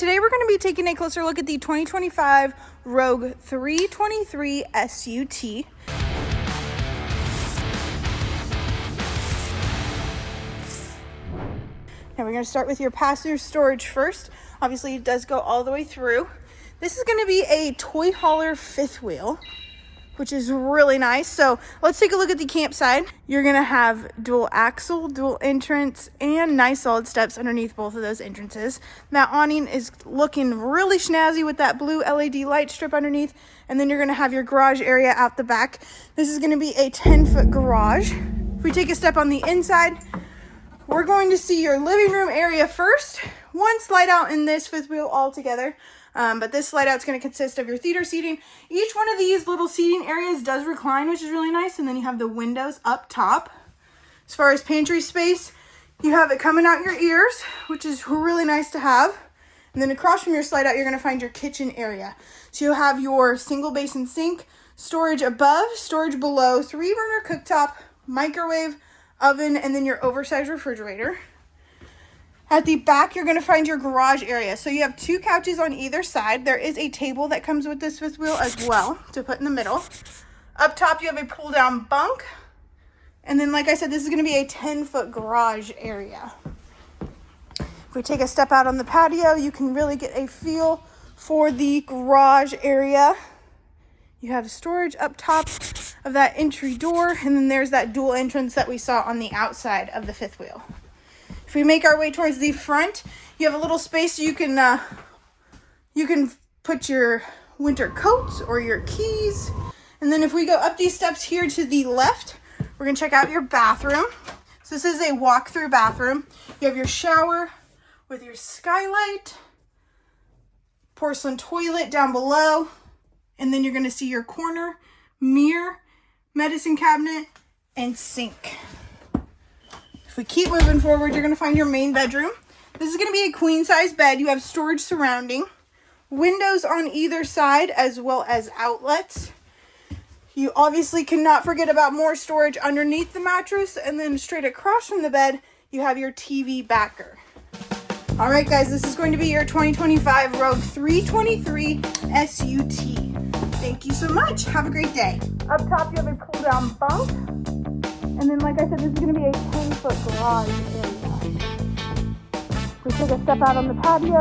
today we're going to be taking a closer look at the 2025 Rogue 323 SUT. Now we're going to start with your passenger storage first. Obviously it does go all the way through. This is going to be a toy hauler fifth wheel, which is really nice. So let's take a look at the camp side. You're gonna have dual axle, dual entrance, and nice solid steps underneath both of those entrances. That awning is looking really snazzy with that blue LED light strip underneath. And then you're gonna have your garage area out the back. This is gonna be a 10-foot garage. If we take a step on the inside, we're going to see your living room area first. One slide out in this fifth wheel altogether. But this slide out is going to consist of your theater seating. Each one of these little seating areas does recline, which is really nice. And then you have the windows up top. As far as pantry space, you have it coming out your ears, which is really nice to have. And then across from your slide out, you're going to find your kitchen area. So you'll have your single basin sink, storage above, storage below, 3-burner cooktop, microwave, oven, and then your oversized refrigerator. At the back, you're going to find your garage area. So you have 2 couches on either side. There is a table that comes with this fifth wheel as well to put in the middle. Up top, you have a pull-down bunk. And then, like I said, this is going to be a 10-foot garage area. If we take a step out on the patio, you can really get a feel for the garage area. You have storage up top of that entry door. And then there's that dual entrance that we saw on the outside of the fifth wheel. If we make our way towards the front, you have a little space you can put your winter coats or your keys. And then if we go up these steps here to the left, we're going to check out your bathroom. So this is a walk-through bathroom. You have your shower with your skylight, porcelain toilet down below, and then you're going to see your corner, mirror, medicine cabinet, and sink. If we keep moving forward, you're going to find your main bedroom. This is going to be a queen size bed. You have storage surrounding, windows on either side, as well as outlets. You obviously cannot forget about more storage underneath the mattress, and then straight across from the bed, you have your TV backer. All right, guys, this is going to be your 2025 Rogue 323 SUT. Thank you so much. Have a great day. Up top, you have a pull-down bunk. And then, like I said, this is going to be a 10-foot garage area. We take a step out on the patio.